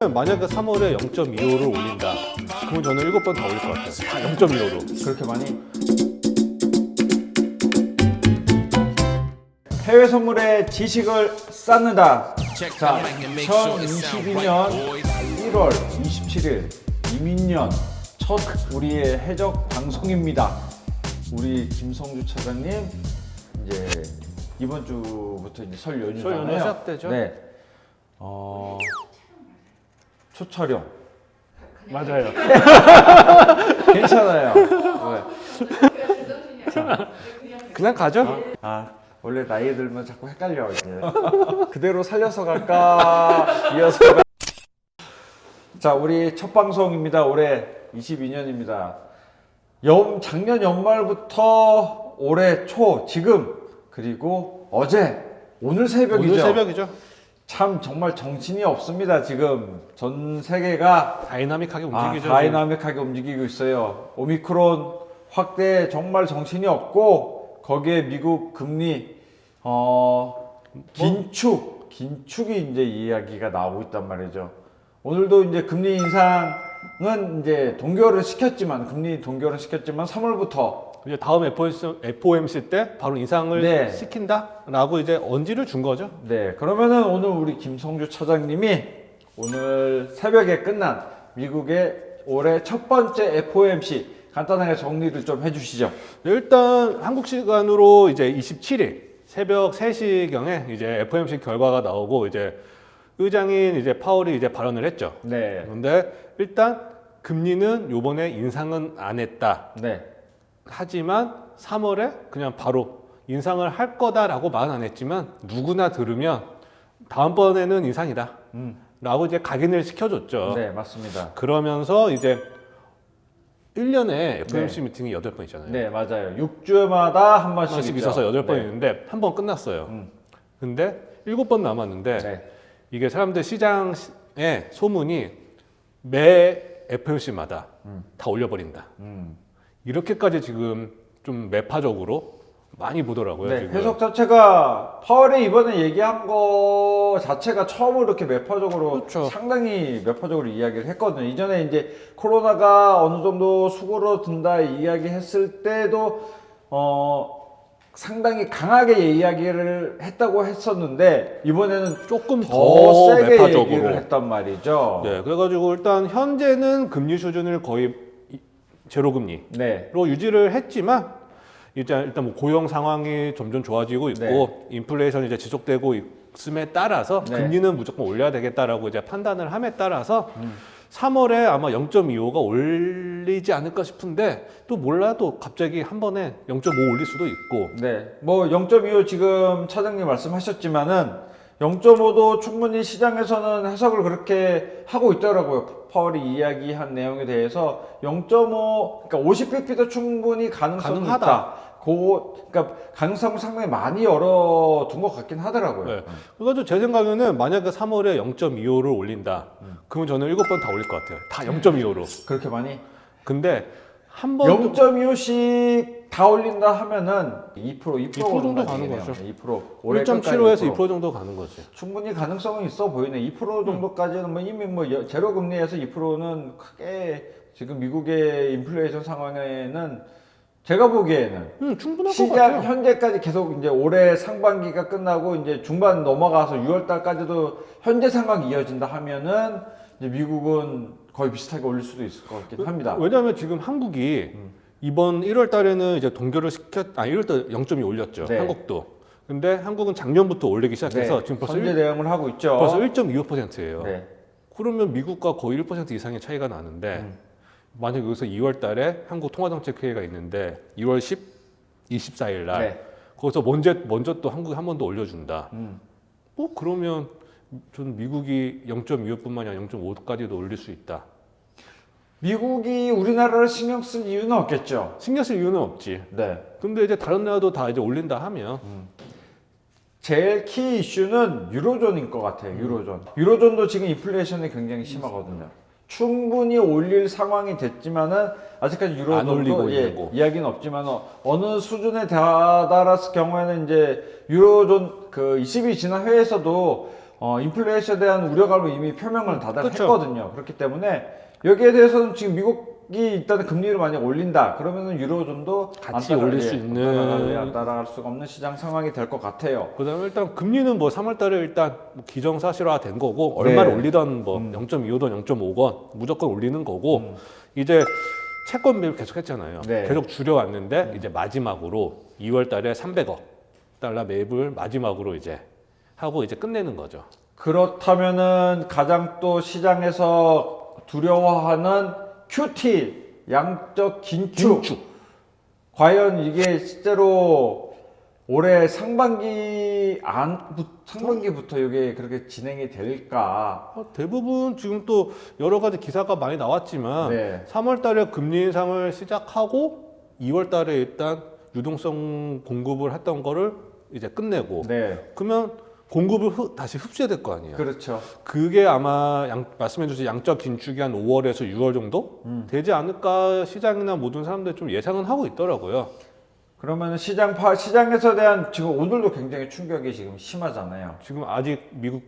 만약에 3월에 0.25를 올린다. 그러면 저는 7번 다 올릴 것 같아요. 다 0.25로. 그렇게 많이? 해외 선물에 지식을 쌓는다. 자, 2022년 1월 27일 이민년 첫 우리의 해적 방송입니다. 우리 김성주 차장님 이제 이번 주부터 이제 설 연휴잖아요. 설 연휴 시작되죠? 네. 첫 촬영. 맞아요. 괜찮아요. 그냥 가죠? 원래 나이 들면 자꾸 헷갈려 이제. 그대로 살려서 갈까 이어서 자, 우리 첫 방송입니다. 올해 22년입니다. 작년 연말부터 올해 초 지금 그리고 어제 오늘 새벽이죠. 오늘 새벽이죠. 참 정말 정신이 없습니다. 지금 전 세계가 다이나믹하게 움직이죠. 다이나믹하게 움직이고 있어요. 오미크론 확대 정말 정신이 없고 거기에 미국 금리 긴축이 이제 이야기가 나오고 있단 말이죠. 오늘도 이제 금리 인상은 이제 금리 동결을 시켰지만 3월부터 이제 다음 FOMC 때 바로 인상을 네. 시킨다라고 이제 언지를 준 거죠. 네, 그러면은 오늘 우리 김성주 차장님이 오늘 새벽에 끝난 미국의 올해 첫 번째 FOMC 간단하게 정리를 좀 해주시죠. 일단 한국 시간으로 이제 27일 새벽 3시경에 이제 FOMC 결과가 나오고 이제 의장인 이제 파월이 이제 발언을 했죠. 네. 그런데 일단 금리는 요번에 인상은 안 했다. 네. 하지만 3월에 그냥 바로 인상을 할 거다라고 말은 안 했지만 누구나 들으면 다음번에는 인상이다 라고 이제 각인을 시켜줬죠. 네, 맞습니다. 그러면서 이제 1년에 FOMC 미팅이 8번 있잖아요. 네, 맞아요. 6주마다 한 번씩 하나씩 있죠. 있어서 8번 네. 있는데 한 번 끝났어요. 근데 7번 남았는데 네. 이게 사람들 시장의 소문이 매 FOMC마다 다 올려버린다. 이렇게까지 지금 좀 매파적으로 많이 보더라고요. 네, 지금. 해석 자체가 파월이 이번에 얘기한 거 자체가 처음으로 이렇게 매파적으로 그렇죠. 상당히 매파적으로 이야기를 했거든요. 이전에 이제 코로나가 어느 정도 수그러든다 이야기했을 때도 상당히 강하게 이야기를 했다고 했었는데 이번에는 조금 더 세게 매파적으로. 얘기를 했단 말이죠. 네, 그래가지고 일단 현재는 금리 수준을 거의 제로 금리로 네. 유지를 했지만 일단 뭐 고용 상황이 점점 좋아지고 있고 네. 인플레이션이 이제 지속되고 있음에 따라서 네. 금리는 무조건 올려야 되겠다라고 이제 판단을 함에 따라서 3월에 아마 0.25가 올리지 않을까 싶은데 또 몰라도 갑자기 한 번에 0.5 올릴 수도 있고. 네. 뭐 0.25 지금 차장님 말씀하셨지만은 0.5도 충분히 시장에서는 해석을 그렇게 하고 있더라고요. 파월이 이야기한 내용에 대해서 0.5, 그러니까 50bp도 충분히 가능성이 가능하다. 있다. 그러니까 가능성을 상당히 많이 열어둔 것 같긴 하더라고요. 네. 그래가지고 제 생각에는 만약에 3월에 0.25를 올린다. 그러면 저는 7번 다 올릴 것 같아요. 다 0.25로. 그렇게 많이? 근데 한 번 0.25씩 다 올린다 하면은 2% 정도 가는 거죠. 2% 올해 1.75에서 2% 정도 가는 거지. 충분히 가능성은 있어 보이네. 2% 정도까지는 뭐 이미 뭐 제로 금리에서 2%는 크게 지금 미국의 인플레이션 상황에는 제가 보기에는 충분할 것 시장 같아요. 현재까지 계속 이제 올해 상반기가 끝나고 이제 중반 넘어가서 6월 달까지도 현재 상황이 이어진다 하면은 이제 미국은 거의 비슷하게 올릴 수도 있을 것 같긴 합니다. 왜냐하면 지금 한국이 이번 1월 달에는 이제 동결을 1월 달 0.2 올렸죠. 네. 한국도. 근데 한국은 작년부터 올리기 시작해서 네, 지금 벌써 선제 대응을 하고 있죠. 벌써 1.25%예요. 네. 그러면 미국과 거의 1% 이상의 차이가 나는데 만약 여기서 2월 달에 한국 통화정책회의가 있는데 2월 24일 날 네. 거기서 먼저 또 한국이 한 번 더 올려준다. 뭐 그러면 저는 미국이 0.25뿐만이 아니라 0.5까지도 올릴 수 있다. 미국이 우리나라를 신경 쓸 이유는 없겠죠. 신경 쓸 이유는 없지. 네. 근데 이제 다른 나라도 다 이제 올린다 하면 제일 키 이슈는 유로존인 것 같아요. 유로존. 유로존도 지금 인플레이션이 굉장히 심하거든요. 충분히 올릴 상황이 됐지만은 아직까지 안 유로존도 올리고 있는 거. 이야기는 없지만 어느 수준에 다다랐을 경우에는 이제 유로존 그 20일 지난 회에서도 인플레이션에 대한 우려감을 이미 표명을 다들 그쵸. 했거든요. 그렇기 때문에 여기에 대해서는 지금 미국이 일단은 금리를 만약 올린다 그러면은 유로존도 같이 올릴 수 있는 안 따라갈 수가 없는 시장 상황이 될 것 같아요. 그다음에 일단 금리는 뭐 3월달에 일단 뭐 기정사실화 된 거고 얼마를 네. 올리던 뭐 0.25건 0.5건 무조건 올리는 거고 이제 채권 매입 계속 했잖아요. 네. 계속 줄여왔는데 이제 마지막으로 2월달에 300억 달러 매입을 마지막으로 이제 하고 이제 끝내는 거죠. 그렇다면은 가장 또 시장에서 두려워하는 QT 양적 긴축. 과연 이게 실제로 올해 상반기부터 이게 그렇게 진행이 될까? 대부분 지금 또 여러 가지 기사가 많이 나왔지만 네. 3월달에 금리 인상을 시작하고 2월달에 일단 유동성 공급을 했던 거를 이제 끝내고 네. 그러면 공급을 다시 흡수해야 될 거 아니에요. 그렇죠. 그게 아마 말씀해주신 양적 긴축이 한 5월에서 6월 정도 되지 않을까 시장이나 모든 사람들이 좀 예상은 하고 있더라고요. 그러면 시장에서 대한 지금 오늘도 굉장히 충격이 지금 심하잖아요. 지금 아직 미국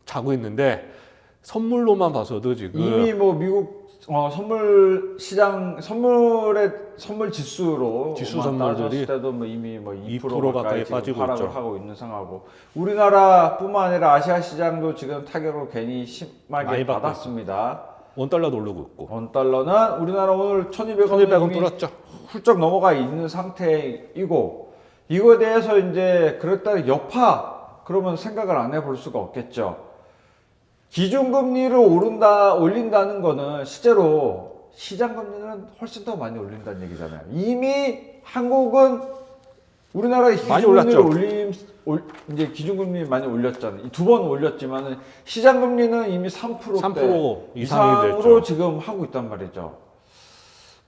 자고 있는데 선물로만 봐서도 지금 이미 뭐 미국 선물 시장 선물 지수로 지수 선물들이 따졌을 때도 뭐 이미 뭐 2% 2% 가까이 지금 빠지고 하락을 있죠. 하고 있는 상황이고 우리나라뿐만 아니라 아시아 시장도 지금 타격을 괜히 심하게 많이 받고 받았습니다. 원달러도 오르고 있고 원달러는 우리나라 오늘 1,200원 1,200원 뚫었죠. 훌쩍 넘어가 있는 상태이고 이거에 대해서 이제 그랬다 여파 그러면 생각을 안 해볼 수가 없겠죠. 기준금리를 올린다는 거는 실제로 시장금리는 훨씬 더 많이 올린다는 얘기잖아요. 이미 한국은 우리나라의 많이 기준금리를 이제 기준금리 많이 올렸잖아요. 2번 올렸지만은 시장금리는 이미 3%대 3% 이상이 이상으로 됐죠. 지금 하고 있단 말이죠.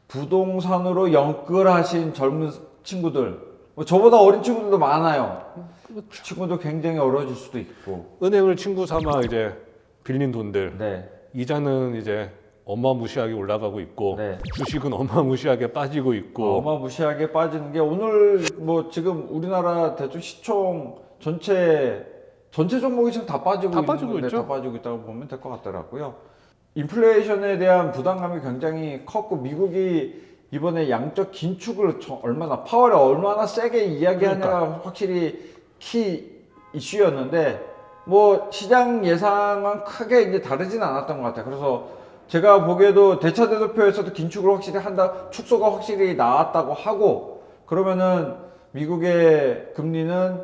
부동산으로 연끌하신 젊은 친구들, 뭐 저보다 어린 친구들도 많아요. 그 친구도 굉장히 어려워질 수도 있고. 은행을 친구 삼아 이제 빌린 돈들 네. 이자는 이제 어마무시하게 올라가고 있고 네. 주식은 어마무시하게 빠지고 있고 어마무시하게 빠지는 게 오늘 뭐 지금 우리나라 대충 시총 전체 종목이 지금 다 빠지고 다 있는 빠지고 건데 있죠. 다 빠지고 있다고 보면 될 것 같더라고요. 인플레이션에 대한 부담감이 굉장히 컸고 미국이 이번에 양적 긴축을 파월에 얼마나 세게 이야기하냐가 확실히 키 이슈였는데 뭐 시장 예상은 크게 이제 다르진 않았던 것 같아요. 그래서 제가 보기에도 대차대조표에서도 긴축을 확실히 한다, 축소가 확실히 나왔다고 하고 그러면은 미국의 금리는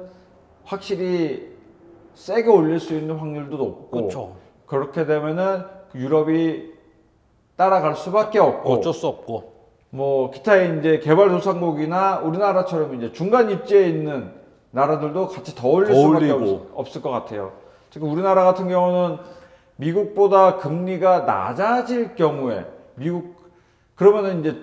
확실히 세게 올릴 수 있는 확률도 높고 그렇죠. 그렇게 되면은 유럽이 따라갈 수밖에 없고 어쩔 수 없고 뭐 기타의 이제 개발도상국이나 우리나라처럼 이제 중간 입지에 있는 나라들도 같이 더 올릴 수밖에 없을 것 같아요. 지금 우리나라 같은 경우는 미국보다 금리가 낮아질 경우에 그러면은 이제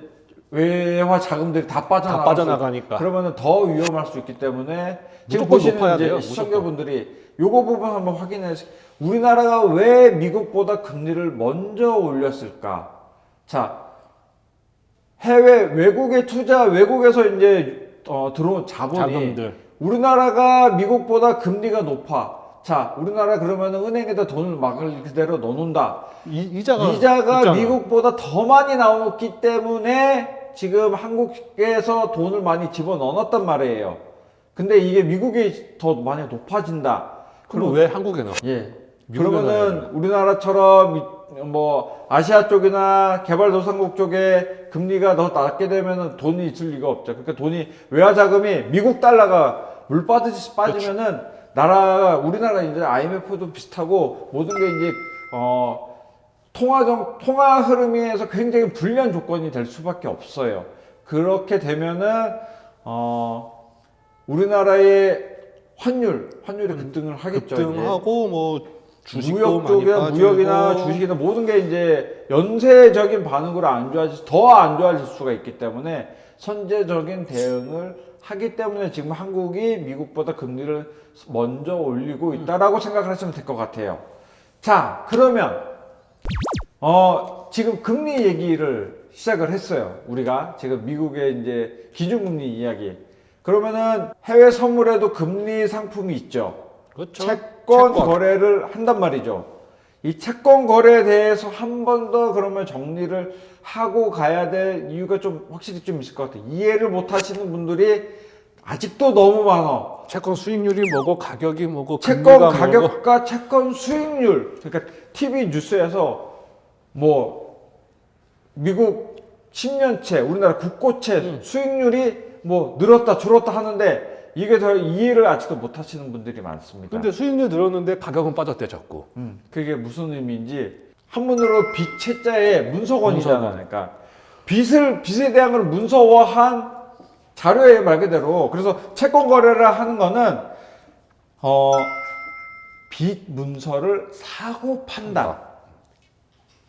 외화 자금들이 다 빠져나가니까 그러면은 더 위험할 수 있기 때문에 지금 무조건 보시는 높아야 이제 돼요, 시청자분들이 요거 부분 한번 확인해 우리나라가 왜 미국보다 금리를 먼저 올렸을까? 자, 외국에서 이제 들어온 자금들 우리나라가 미국보다 금리가 높아. 자, 우리나라 그러면은 은행에다 돈을 막 그대로 넣는다. 이자가 있잖아. 미국보다 더 많이 나왔기 때문에 지금 한국에서 돈을 많이 집어넣었단 말이에요. 근데 이게 미국이 더 많이 높아진다. 그럼 왜 한국에 넣어? 예. 미국에 그러면은 넣어야죠. 우리나라처럼 뭐 아시아 쪽이나 개발도상국 쪽에 금리가 더 낮게 되면은 돈이 있을 리가 없죠. 그러니까 외화 자금이 미국 달러가 물 빠지듯이 빠지면은 우리나라 이제 IMF도 비슷하고 모든 게 이제 통화 흐름에서 굉장히 불리한 조건이 될 수밖에 없어요. 그렇게 되면은 우리나라의 환율이 급등을 하겠죠. 급등하고 뭐 주식도 무역 많이 쪽에 빠지고 무역이나 주식이나 모든 게 이제 연쇄적인 반응으로 더 안 좋아질 수가 있기 때문에 선제적인 대응을 하기 때문에 지금 한국이 미국보다 금리를 먼저 올리고 있다라고 생각을 하시면 될 것 같아요. 자, 그러면 지금 금리 얘기를 시작을 했어요. 우리가 지금 미국의 이제 기준금리 이야기. 그러면은 해외 선물에도 금리 상품이 있죠. 그렇죠. 책 채권 거래를 한단 말이죠. 이 채권 거래에 대해서 한 번 더 그러면 정리를 하고 가야 될 이유가 좀 확실히 좀 있을 것 같아요. 이해를 못 하시는 분들이 아직도 너무 많아. 채권 수익률이 뭐고 가격이 뭐고 채권 금리가 가격과 채권 수익률. 그러니까 TV 뉴스에서 뭐 미국 10년채, 우리나라 국고채 수익률이 뭐 늘었다 줄었다 하는데 이게 더 이해를 아직도 못 하시는 분들이 많습니다. 근데 수익률 늘었는데 가격은 빠졌대 자꾸. 그게 무슨 의미인지 한문으로 빚채자의 문서권이잖아. 그러니까 빚에 대한 걸 문서화한 자료에 말 그대로. 그래서 채권 거래를 하는 거는 빚 문서를 사고 판다.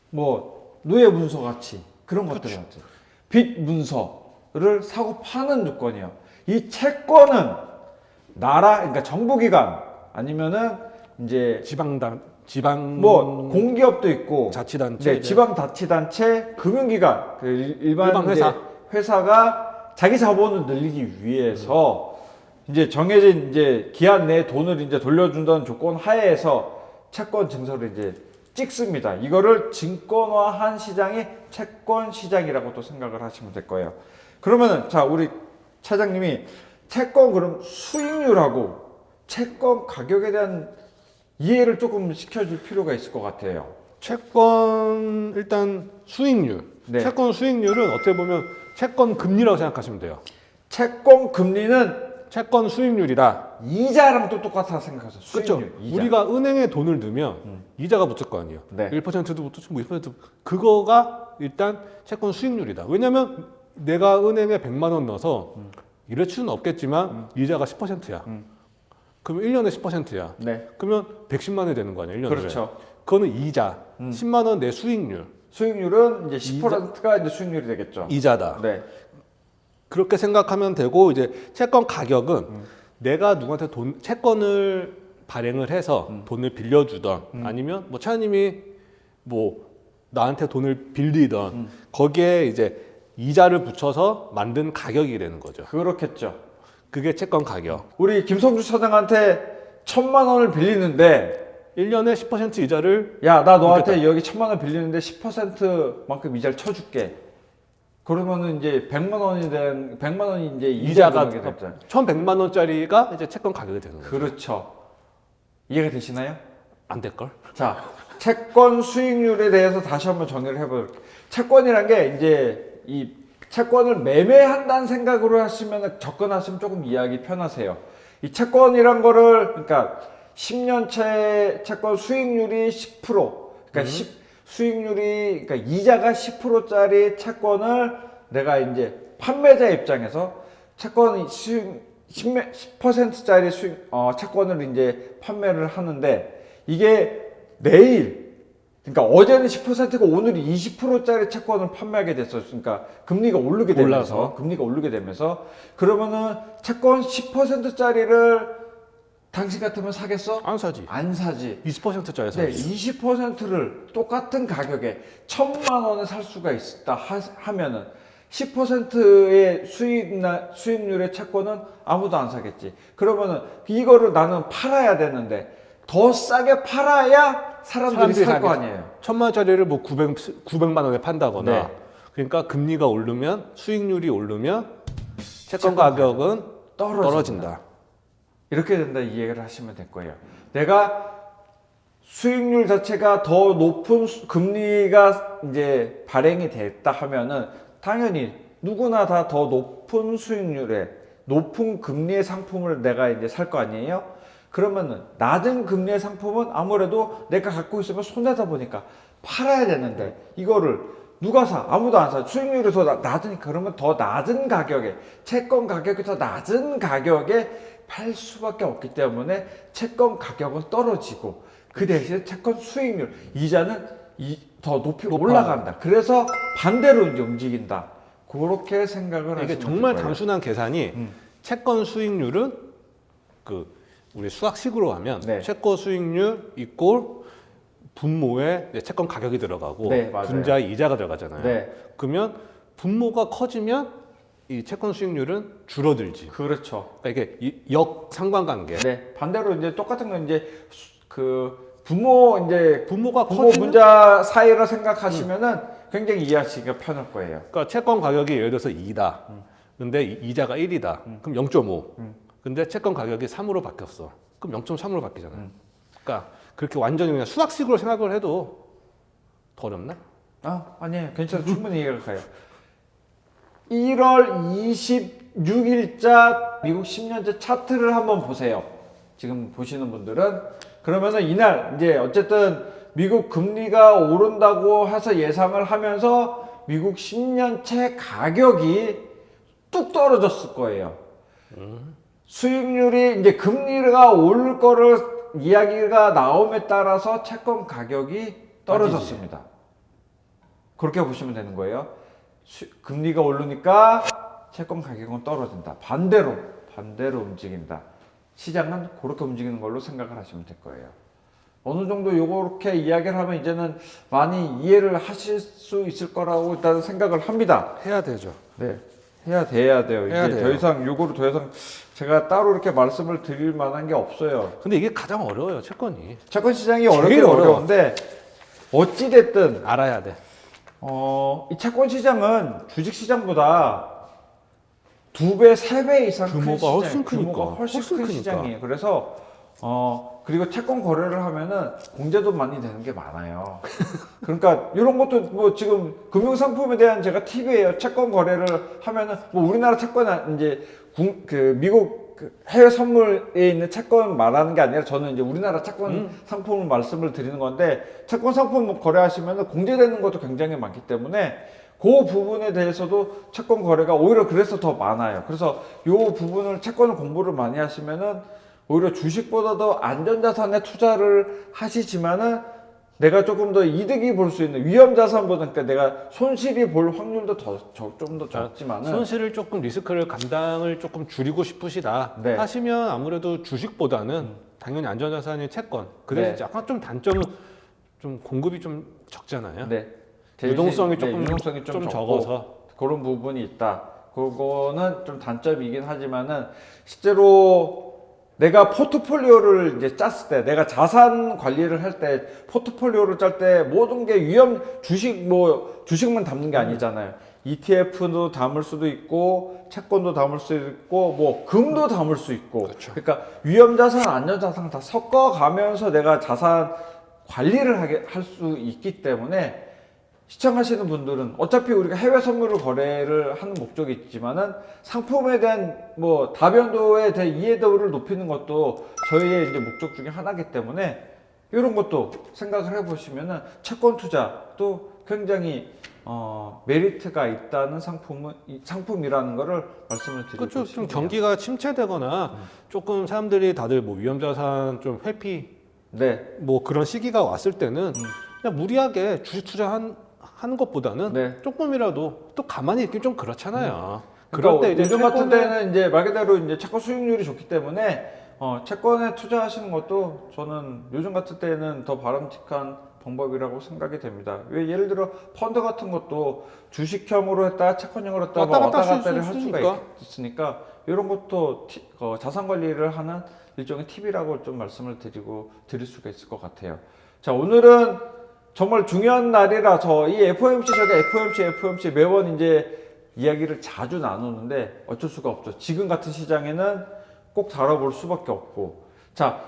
뭐 노예 문서 같이 그런 것들 같은 빚 문서를 사고 파는 요건이에요. 이 채권은 나라, 그러니까 정부기관 아니면은 이제 지방 뭐 공기업도 있고 자치단체, 네, 지방자치단체, 금융기관, 그 일반 회사가 자기 자본을 늘리기 위해서 이제 정해진 이제 기한 내에 돈을 이제 돌려준다는 조건 하에서 채권 증서를 이제 찍습니다. 이거를 증권화한 시장이 채권 시장이라고 또 생각을 하시면 될 거예요. 그러면은 자 우리 차장님이 채권 그럼 수익률하고 채권 가격에 대한 이해를 조금 시켜줄 필요가 있을 것 같아요. 채권 일단 수익률. 네. 채권 수익률은 어떻게 보면 채권 금리라고 생각하시면 돼요. 채권 금리는 채권 수익률이다. 이자랑 또 똑같아 생각하세요. 그렇죠. 수익률, 이자. 우리가 은행에 돈을 넣으면 이자가 붙을 거 아니에요. 네. 1%도 붙고 뭐 2% 그거가 일단 채권 수익률이다. 왜냐하면 내가 은행에 100만 원 넣어서 이럴 수는 없겠지만 이자가 10%야. 그러면 1년에 10%야. 네. 그러면 110만 원이 되는 거 아니에요. 1년에. 그렇죠. 그거는 이자. 10만 원 내 수익률. 수익률은 이제 10%가 이제 수익률이 되겠죠. 이자다. 네. 그렇게 생각하면 되고 이제 채권 가격은 내가 누구한테 채권을 발행을 해서 돈을 빌려주던 아니면 뭐 차장님이 뭐 나한테 돈을 빌리던 거기에 이제 이자를 붙여서 만든 가격이 되는 거죠. 그렇겠죠. 그게 채권 가격. 우리 김성주 차장한테 1,000만 원을 빌리는데 1년에 10% 이자를 야, 나 너한테 여기 1,000만 원 빌리는데 10%만큼 이자를 쳐줄게. 그러면은 이제 100만 원이 이제 이자가 이자가 됐잖아요. 1,100만 원짜리가 이제 채권 가격이 되는 거죠. 그렇죠. 이해가 되시나요? 안 될걸? 자, 채권 수익률에 대해서 다시 한번 정리를 해볼게요. 채권이란 게 이제 이 채권을 매매한다는 생각으로 하시면 접근하시면 조금 이해하기 편하세요. 이 채권이란 거를 그러니까 10년채 채권 수익률이 10%, 그러니까 수익률이 그러니까 이자가 10%짜리 채권을 내가 이제 판매자 입장에서 채권 수익 10%짜리 채권을 이제 판매를 하는데 이게 내일 그러니까 어제는 10%고 오늘이 20%짜리 채권을 판매하게 됐었으니까 금리가 오르게 되면서 그러면은 채권 10%짜리를 당신 같으면 사겠어? 안 사지. 안 사지. 20%짜리 네, 사지. 20%를 똑같은 가격에 1,000만 원에 살 수가 있다 하면은 10%의 수익률의 채권은 아무도 안 사겠지. 그러면은 이거를 나는 팔아야 되는데 더 싸게 팔아야 사람들이 살 거 아니에요. 1,000만 원짜리를 뭐 900만 원에 판다거나. 네. 그러니까 금리가 오르면 수익률이 오르면 채권 가격은 떨어진다. 이렇게 된다 이해를 하시면 될 거예요. 내가 수익률 자체가 더 높은 금리가 이제 발행이 됐다 하면은 당연히 누구나 다 더 높은 수익률에 높은 금리의 상품을 내가 이제 살 거 아니에요? 그러면은 낮은 금리의 상품은 아무래도 내가 갖고 있으면 손해다 보니까 팔아야 되는데 이거를 누가 사? 아무도 안 사. 수익률이 더 낮으니까 그러면 더 낮은 가격에 채권 가격이 더 낮은 가격에 팔 수밖에 없기 때문에 채권 가격은 떨어지고 그 대신에 채권 수익률 이자는 더 높이 올라간다. 그래서 반대로 이제 움직인다. 그렇게 생각을 하시면 이게 정말 거예요. 단순한 계산이 채권 수익률은 그 우리 수학식으로 하면 네. 채권 수익률 이꼴 분모에 이제 채권 가격이 들어가고 네, 맞아요. 분자에 이자가 들어가잖아요. 네. 그러면 분모가 커지면 이 채권 수익률은 줄어들지. 그렇죠. 그러니까 이게 역상관관계. 네. 반대로 이제 똑같은 건 이제 그 부모 이제 부모가 부모 커지면 문자 사이라 생각하시면은 굉장히 이해하시기가 편할 거예요. 그러니까 채권 가격이 예를 들어서 2다. 근데 이자가 1이다. 그럼 0.5. 근데 채권 가격이 3으로 바뀌었어. 그럼 0.3으로 바뀌잖아요. 그러니까 그렇게 완전히 그냥 수학식으로 생각을 해도 더 어렵나? 아니에요. 괜찮아요. 충분히 이해가 가요. 1월 26일자 미국 10년째 차트를 한번 보세요. 지금 보시는 분들은. 그러면은 이날 이제 어쨌든 미국 금리가 오른다고 해서 예상을 하면서 미국 10년채 가격이 뚝 떨어졌을 거예요. 수익률이 이제 금리가 오를 거를 이야기가 나옴에 따라서 채권 가격이 떨어졌습니다. 그렇게 보시면 되는 거예요. 금리가 오르니까 채권 가격은 떨어진다. 반대로 움직인다. 시장은 그렇게 움직이는 걸로 생각을 하시면 될 거예요. 어느 정도 요렇게 이야기를 하면 이제는 많이 이해를 하실 수 있을 거라고 일단 생각을 합니다. 해야 되죠. 네. 해야 돼요. 해야 이제 돼요. 더 이상 요거를 더 이상 제가 따로 이렇게 말씀을 드릴 만한 게 없어요. 근데 이게 가장 어려워요, 채권이. 채권 시장이 제일 어렵긴 어려워. 어려운데 어찌 됐든 알아야 돼. 이 채권 시장은 주식 시장보다 2배, 3배 이상 큰 규모가 시장, 훨씬 크니까. 규모가 훨씬 훨씬 큰 크니까. 시장이에요. 그래서 그리고 채권 거래를 하면은 공제도 많이 되는 게 많아요. 그러니까 이런 것도 뭐 지금 금융 상품에 대한 제가 팁이에요. 채권 거래를 하면은 뭐 우리나라 채권 이제 미국 해외 선물에 있는 채권 말하는 게 아니라 저는 이제 우리나라 채권 상품을 말씀을 드리는 건데 채권 상품 거래하시면은 공제되는 것도 굉장히 많기 때문에 그 부분에 대해서도 채권 거래가 오히려 그래서 더 많아요. 그래서 이 부분을 채권을 공부를 많이 하시면은 오히려 주식보다도 안전자산에 투자를 하시지만은 내가 조금 더 이득이 볼 수 있는 위험자산보다 그러니까 내가 손실이 볼 확률도 좀 더 적지만은 손실을 조금 리스크를 감당을 조금 줄이고 싶으시다 네. 하시면 아무래도 주식보다는 당연히 안전자산이 채권. 그래서 네. 약간 좀 단점은 좀 공급이 좀 적잖아요. 네. 유동성이 조금 유동성이 좀 적고 적어서 그런 부분이 있다. 그거는 좀 단점이긴 하지만은 실제로 내가 포트폴리오를 이제 짰을 때, 내가 자산 관리를 할 때, 포트폴리오를 짤 때 모든 게 주식만 담는 게 아니잖아요. ETF도 담을 수도 있고, 채권도 담을 수 있고, 뭐 금도 담을 수 있고. 그렇죠. 그러니까 위험자산, 안전자산 다 섞어가면서 내가 자산 관리를 할 수 있기 때문에 시청하시는 분들은 어차피 우리가 해외 선물을 거래를 하는 목적이 있지만은 상품에 대한 뭐 다변도에 대한 이해도를 높이는 것도 저희의 이제 목적 중에 하나이기 때문에 이런 것도 생각을 해보시면은 채권 투자도 굉장히 메리트가 있다는 상품이라는 거를 말씀을 드리고 그렇죠. 싶네요. 좀 경기가 침체되거나 조금 사람들이 다들 뭐 위험자산 좀 회피 네. 뭐 그런 시기가 왔을 때는 그냥 무리하게 주식 하는 것보다는 네. 조금이라도 또 가만히 있기 좀 그렇잖아요. 그러니까 그럴 때 이제 요즘 같은 채권을- 때는 이제 말 그대로 이제 채권 수익률이 좋기 때문에 채권에 투자하시는 것도 저는 요즘 같은 때는 더 바람직한 방법이라고 생각이 됩니다. 왜 예를 들어 펀드 같은 것도 주식형으로 했다 채권형으로 했다 왔다 갔다 왔다 할 갔다를 수 할 수가 있으니까. 있으니까 이런 것도 자산 관리를 하는 일종의 팁이라고 좀 말씀을 드릴 수가 있을 것 같아요. 자, 오늘은 정말 중요한 날이라서 이 FOMC 저희가 FOMC 매번 이제 이야기를 자주 나누는데 어쩔 수가 없죠. 지금 같은 시장에는 꼭 다뤄볼 수밖에 없고. 자,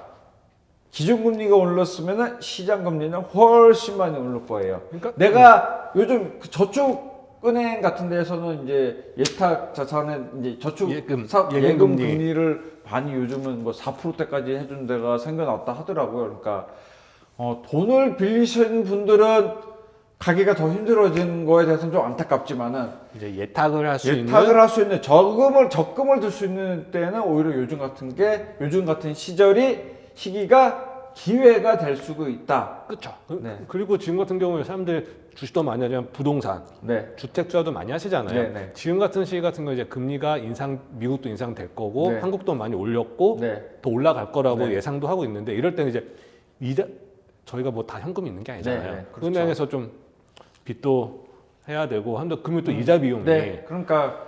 기준금리가 올랐으면 시장금리는 훨씬 많이 오를 거예요. 그러니까 내가 요즘 그 저축은행 같은 데에서는 이제 예탁 자산에 이제 예금 예금 금리. 금리를 많이 요즘은 뭐 4%대까지 해준 데가 생겨났다 하더라고요. 그러니까 돈을 빌리신 분들은 가기가 더 힘들어진 거에 대해서는 좀 안타깝지만은 이제 예탁을 할 수 있는 예탁을 할 수 있는 적금을 들 수 있는 때는 오히려 요즘 같은 시기가 기회가 될 수가 있다. 그렇죠. 네. 그리고 지금 같은 경우에 사람들이 주식도 많이 하지만 부동산, 네. 주택 투자도 많이 하시잖아요. 네, 네. 지금 같은 시기 같은 거 이제 금리가 미국도 인상될 거고 네. 한국도 많이 올렸고 네. 더 올라갈 거라고 네. 예상도 하고 있는데 이럴 때는 이제 저희가 뭐 다 현금이 있는 게 아니잖아요. 네, 네. 그렇죠. 은행에서 좀 빚도 해야 되고 한데 금리 또 이자 비용이 네. 그러니까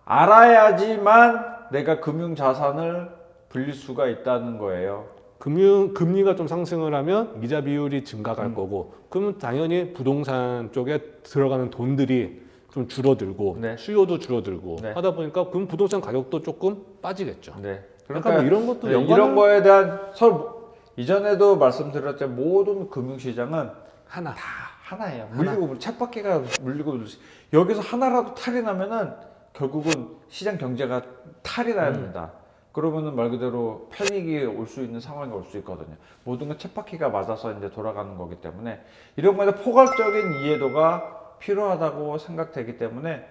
알아야지만 내가 금융 자산을 불릴 수가 있다는 거예요. 금리가 좀 상승을 하면 이자 비율이 증가할 거고, 그러면 당연히 부동산 쪽에 들어가는 돈들이 좀 줄어들고 네. 수요도 줄어들고 네. 하다 보니까 그럼 부동산 가격도 조금 빠지겠죠. 네. 그러니까 뭐 이런 것도 네, 연관을- 이런 거에 대한 이전에도 말씀드렸지만 모든 금융시장은 하나. 다 하나예요. 물리고 쳇바퀴가 물리고 물리지. 여기서 하나라도 탈이 나면은 결국은 시장 경제가 탈이 납니다. 그러면은 말 그대로 패닉이 올 수 있는 상황이 올 수 있거든요. 모든 건 쳇바퀴가 맞아서 이제 돌아가는 거기 때문에 이런 거에 포괄적인 이해도가 필요하다고 생각되기 때문에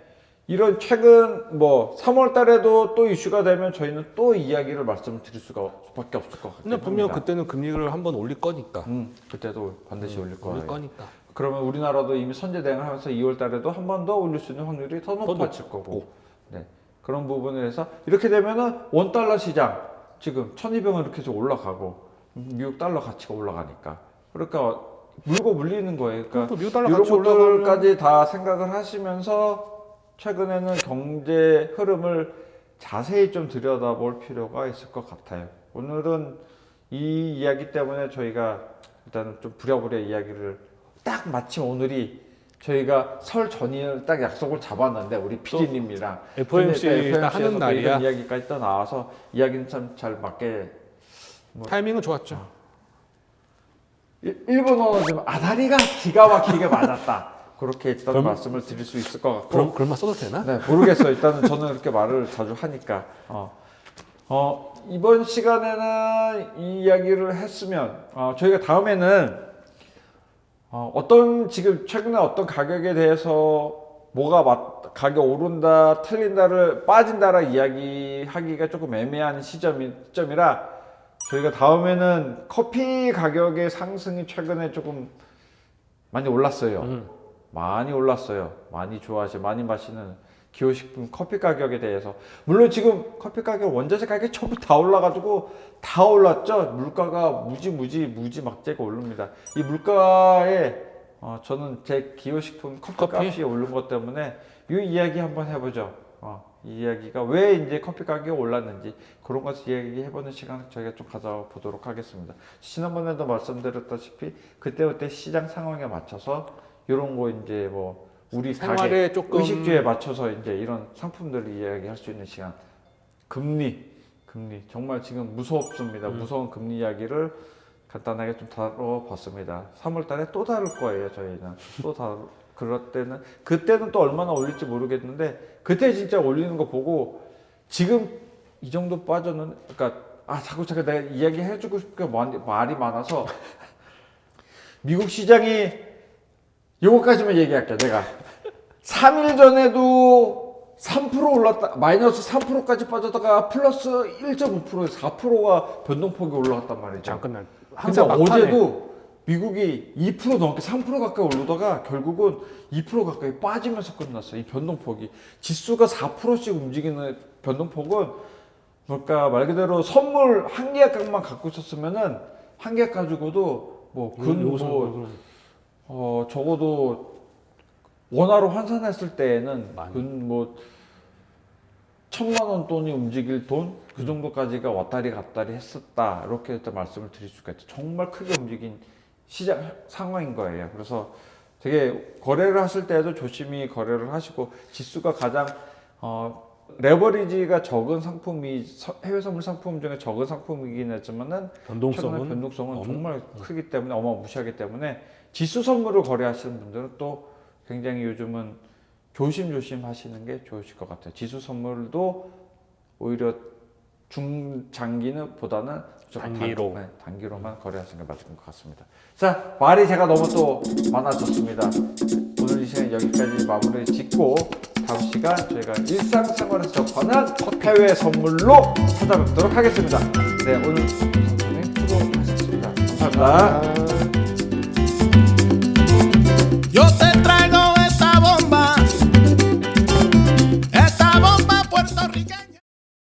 이런 최근 뭐 3월 달에도 또 이슈가 되면 저희는 또 이야기를 말씀드릴 수밖에 없을 것 같아요. 근데 분명 그때는 금리를 한번 올릴 거니까. 그때도 반드시 올릴 거예요. 올릴 거니까. 그러면 우리나라도 이미 선제 대응을 하면서 2월 달에도 한 번 더 올릴 수 있는 확률이 더 높아질 거고. 네. 그런 부분에 대해서 이렇게 되면은 원달러 시장 지금 1200원 이렇게 해서 올라가고 미국 달러 가치가 올라가니까 그러니까 물고 물리는 거예요. 그러니까 미국 달러 이런 가치 올라가면 것들까지 다 생각을 하시면서 최근에는 경제 흐름을 자세히 좀 들여다볼 필요가 있을 것 같아요. 오늘은 이 이야기 때문에 저희가 일단 좀 부랴부랴 이야기를 딱 마침 오늘이 저희가 설 전일 딱 약속을 잡았는데 우리 PD님이랑 FOMC 딱 하는 날이야. 이런 이야기까지 또 나와서 이야기는 참 잘 맞게 타이밍은 좋았죠. 일본어는 좀 아다리가 기가 막히게 맞았다. 그렇게 일단 말씀을 드릴 수 있을 것 같고. 그런 말 써도 되나? 네, 모르겠어요. 일단은 저는 그렇게 말을 자주 하니까. 이번 시간에는 이 이야기를 했으면, 저희가 다음에는, 어떤, 지금 최근에 어떤 가격에 대해서 가격 오른다, 틀린다를, 빠진다라 이야기하기가 조금 애매한 시점이라 저희가 다음에는 커피 가격의 상승이 최근에 조금 많이 올랐어요. 많이 올랐어요. 많이 많이 마시는 기호식품 커피 가격에 대해서. 물론 지금 커피 가격, 원자재 가격이 전부 다 올라가지고 다 올랐죠. 물가가 무지 막대가 오릅니다. 이 물가에 저는 제 기호식품 커피 값이 오른 것 때문에 이 이야기 한번 해보죠. 이 이야기가 왜 이제 커피 가격이 올랐는지 그런 것을 이야기해보는 시간을 저희가 좀 가져보도록 하겠습니다. 지난번에도 말씀드렸다시피 그때 시장 상황에 맞춰서 이런 거 이제 뭐 우리 생활에 가게 조금 의식주에 맞춰서 이제 이런 상품들을 이야기할 수 있는 시간. 금리 정말 지금 무섭습니다. 무서운 금리 이야기를 간단하게 좀 다뤄봤습니다. 3월달에 또 다룰 거예요. 저희는 그때는 또 얼마나 올릴지 모르겠는데 그때 진짜 올리는 거 보고 지금 이 정도 빠져는 그러니까 자꾸 내가 이야기 해주고 싶은 말이 많아서 미국 시장이 요거까지만 얘기할게. 내가 3일 전에도 3% 올랐다 마이너스 3%까지 빠졌다가 플러스 1.5% 4%가 변동폭이 올라갔단 말이죠. 잠깐 날. 항상 어제도 미국이 2% 넘게 3% 가까이 오르다가 결국은 2% 가까이 빠지면서 끝났어요. 이 변동폭이. 지수가 4%씩 움직이는 변동폭은 뭘까 말 그대로 선물 한 계약만 갖고 있었으면은 한 계약 가지고도 적어도 원화로 환산했을 때에는 근 1,000만 원 돈이 움직일 돈 그 정도까지가 왔다리 갔다리 했었다 이렇게 일단 말씀을 드릴 수가 있죠. 정말 크게 움직인 시장 상황인 거예요. 그래서 되게 거래를 하실 때도 조심히 거래를 하시고 지수가 가장 레버리지가 적은 상품이 해외 선물 상품 중에 적은 상품이긴 했지만은 변동성은 정말 크기 때문에 어마무시하기 때문에 지수 선물을 거래하시는 분들은 또 굉장히 요즘은 조심조심 하시는 게 좋으실 것 같아요. 지수 선물도 오히려 중장기는 보다는 단기로만 거래하시는 게 맞을 것 같습니다. 자, 말이 제가 너무 또 많아졌습니다. 오늘 이 시간 여기까지 마무리 짓고 다음 시간 저희가 일상생활에서 접하는 해외 선물로 찾아뵙도록 하겠습니다. 네, 오늘 선생님 수고하셨습니다. 감사합니다.